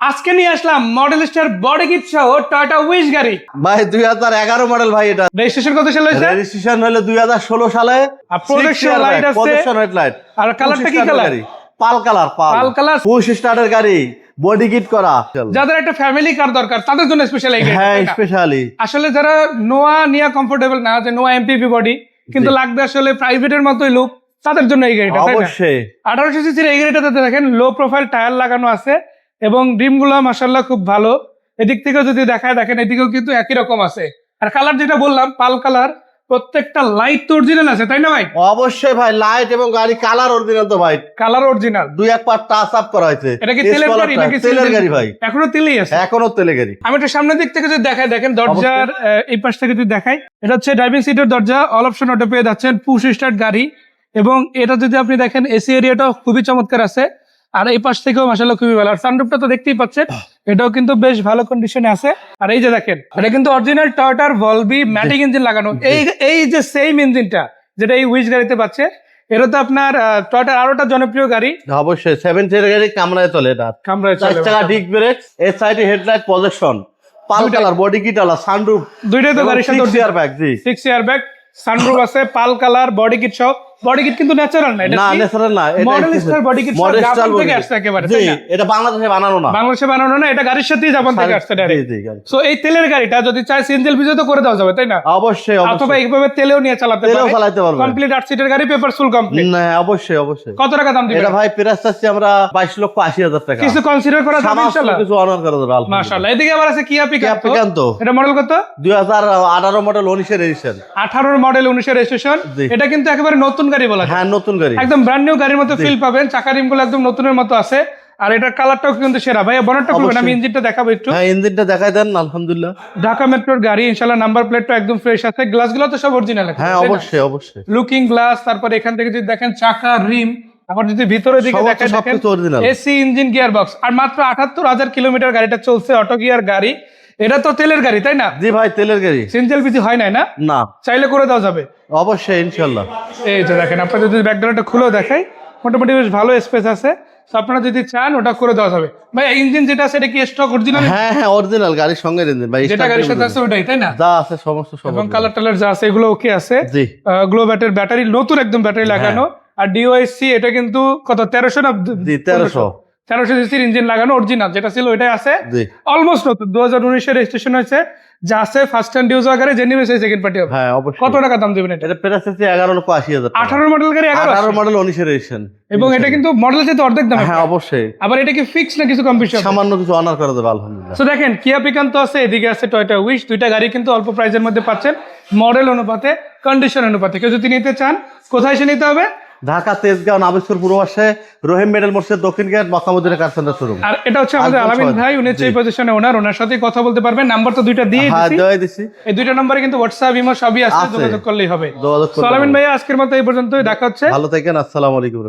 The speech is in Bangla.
আজকে নিয়ে আসলাম মডেল স্টার বডি কিট সহ টয়োটা উইশ গাড়ি। ভাই 2011 মডেল ভাই। এটা রেজিস্ট্রেশন কত সালে হয়েছে? রেজিস্ট্রেশন হলো 2016 সালে। আর প্রজেকশন লাইট আছে, প্রজেকশন হেডলাইট। আর কালারটা কি কালার? পাল কালার। পাল কালার, পুশ স্টার্টের গাড়ি, বডি কিট করা। যাদের একটা ফ্যামিলি কার দরকার তাদের জন্য স্পেশাল এই গাড়ি। হ্যাঁ স্পেশালি। আসলে যারা নোয়া নিয়ে কমফোর্টেবল না, যে নোয়া এমপিভি বডি কিন্তু লাগবে আসলে প্রাইভেটের মতোই লুক, তাদের জন্য এই গাড়িটা। অবশ্যই 1800 সিসির এই গাড়িটাতে দেখেন লো প্রোফাইল টায়ার লাগানো আছে এবং রিমগুলো মাশাআল্লাহ খুব ভালো। এদিক থেকেও যদি দেখায় দেখেন এদিকেও কিন্তু একই রকম আছে। আর কালার যেটা বললাম পাল কালার, প্রত্যেকটা লাইট তো অরিজিনাল আছে তাই না ভাই? অবশ্যই ভাই, লাইট এবং গাড়ি কালার অরিজিনাল তো ভাই। কালার অরিজিনাল, দুই এক পার্ট টাচ আপ করা হয়েছে। এটা কি তেলের গাড়ি নাকি তেলের গাড়ি ভাই? এখনো তেলেই আছে, এখনো তেলের গাড়ি। আমি একটা সামনের দিক থেকে যদি দেখাই দেখেন দরজার এই পাশ থেকে যদি দেখাই, এটা হচ্ছে ড্রাইভিং সিটের দরজা, অল অপশন অটো পেয়ে যাচ্ছেন, পুশ স্টার্ট গাড়ি। এবং এটা যদি আপনি দেখেন এসি এরিয়াটাও খুবই চমৎকার আছে, আর এই পাশ থেকেও মাশাআল্লাহ খুবই ভালো। আর সানরুফটা তো দেখতেই পাচ্ছেন, এটাও কিন্তু বেশ ভালো কন্ডিশনে আছে। আর এই যে দেখেন এটা কিন্তু অরিজিনাল টয়োটার ভলভি ম্যাটিক ইঞ্জিন লাগানো। এই যে সেম ইঞ্জিনটা যেটা এই উইশ গাড়িতে পাচ্ছে, এটা তো আপনার টয়োটার আরোটা জনপ্রিয় গাড়ি। অবশ্যই 7 সিটের গাড়ি, কামরায় চলে। এটা কামরায় চলে, 4 চাকা ডিস্ক ব্রেক, এর সাইডে হেডলাইট, প্রজেকশন, পাল কালার, বডি কিট আলা, সানরুফ দুইটাই তো গাড়ির সাথে 6 এয়ার ব্যাগ। জি 6 এয়ার ব্যাগ, সানরুফ আছে, পাল কালার, বডি কিট সহ। বডি কিট কিন্তু ন্যাচারাল না, এটা না ন্যাচারাল না, এটা model star body kit model star Japan থেকে আসছে একেবারে, জি তাই না? এটা বাংলাদেশে বানানো না, বাংলাদেশে বানানো না, এটা গাড়ির সাথেই জাপান থেকে আসছে ডাইরেক্ট। জি গাড়ি। সো এই তেলের গাড়িটা যদি চাই সিএনজি এলপিজি তো করে দেওয়া যাবে তাই না? অবশ্যই অথবা অবশ্যই এইভাবে তেলেও নিয়ে চালাতে তেলেও চালাতে পারবে। কমপ্লিট 8 সিটের গাড়ি, পেপার ফুল কমপ্লিট। না অবশ্যই অবশ্যই। কত টাকা দাম দিবেন? এটা ভাই প্রাইস চাচ্ছি আমরা 22,80,000 টাকা। কিছু কনসিডার করা যাবে সামান্য ইনশাআল্লাহ? কিছু অনার করে দেব আলহামদুলিল্লাহ। মাশাআল্লাহ। এদিকে আবার আছে কিয়া পিকান্তো। পিকান্তো এটা মডেল কত? 2018 মডেল 19 এর রেজিস্ট্রেশন। 18 মডেল 19 এর রেজিস্ট্রেশন। জি। এটা কিন্তু একেবারে নতুন গাড়ি বলা যায়। হ্যাঁ নতুন গাড়ি, একদম ব্র্যান্ড নিউ গাড়ির মতো ফিল পাবেন, চাকা রিমগুলো একদম নতুনের মতো আছে। আর এটার কালারটাও কিন্তু সেরা। ভাই বনেটটা খুলবেন, আমি ইঞ্জিনটা দেখাবো একটু। হ্যাঁ ইঞ্জিনটা দেখাই দেন। আলহামদুলিল্লাহ ঢাকা মেট্রোর গাড়ি, ইনশাআল্লাহ নাম্বার প্লেটটা একদম ফ্রেশ আছে, গ্লাসগুলো তো সব অরিজিনাল আছে। হ্যাঁ অবশ্যই অবশ্যই। লুকিং গ্লাস, তারপর এখান থেকে যদি দেখেন চাকা রিম, আবার যদি ভিতরের দিকে দেখেন সবকিছু original. AC engine gear box. আর মাত্র 78,000 কিলোমিটার গাড়িটা চলছে, অটো গিয়ার গাড়ি। এটা তো তেলের গাড়ি তাই না? জি ভাই তেলের গাড়ি। সিএনজি এলপিজি হয় নাই না? না চাইলে করে দেওয়া যাবে। অবশ্যই ইনশাআল্লাহ। এই যে দেখেন, আপনাদের যদি ব্যাকগ্রাউন্ডটা খুলেও দেখাই, মোটামুটি বেশ ভালো স্পেস আছে। তো আপনারা যদি চান ওটা করে দেওয়া যাবে। ভাই ইঞ্জিন যেটা আছে এটা কি স্টক অরিজিনাল? হ্যাঁ হ্যাঁ অরিজিনাল গাড়ির সঙ্গে ইঞ্জিন ভাই, যেটা গাড়ির সাথে আছে ওটাই তাই না? যা আছে সমস্ত সব এবং কালার টালার যা আছে এগুলো ওকে আছে। জি গ্লোব্যাটের ব্যাটারি, নতুন একদম ব্যাটারি লাগানো। আর ডিওএসসি এটা কিন্তু কত 1300 না? জি 1300 সিসির ইঞ্জিন লাগানো অরিজিনাল, যেটা ছিল ওইটাই আছে। জি অলমোস্ট নতুন, 2019 এর রেজিস্ট্রেশন হয়েছে। যা আছে ফার্স্ট হ্যান্ড ইউজ গাড়ি, জেনুইন সেকেন্ড পার্টি হবে। হ্যাঁ অবশ্যই। কত টাকা দাম দিবেন এটা? এটা প্রাইস আছে 11,80,000 টাকা। 18 মডেল গাড়ি 18 মডেল 19 এর রেজিস্ট্রেশন। এবং এটা কিন্তু মডেলের চেয়ে অর্ধেক দাম। হ্যাঁ অবশ্যই। আবার এটা কি ফিক্স না কিছু কম্পিটিশন? সামান্য কিছু অনার করে দেব আলহামদুলিল্লাহ। তো দেখেন কিয়া পিকান্তো আছে, এদিকে আছে টয়োটা উইশ। দুইটা গাড়ি কিন্তু অল্প প্রাইসের মধ্যে পাচ্ছেন, মডেল অনুপাতে, কন্ডিশন অনুপাতে। কেউ যদি নিতে চান কোথায় এসে নিতে হবে? ঢাকা তেজগাঁও নাবিস্কর পূর্ব পাশে রহিম মেডেল মোড়ের দক্ষিণ গেট, মক্কামুদ্দিন কার সেন্টার শোরুম। আর এটা হচ্ছে আমাদের আলামিন ভাই, উনি হচ্ছে এই পজিশনে ওনার সাথে কথা বলতে পারবেন। নাম্বার তো দুইটা দিয়ে হ্যাঁ দিছি। এই দুইটা নম্বরে কিন্তু হোয়াটসঅ্যাপ ইমো সবই আছে, যোগাযোগ করলেই হবে। আলামিন ভাই আজকের মতো এই পর্যন্তই, দেখা হচ্ছে। ভালো থাকেন, আসসালামু আলাইকুম।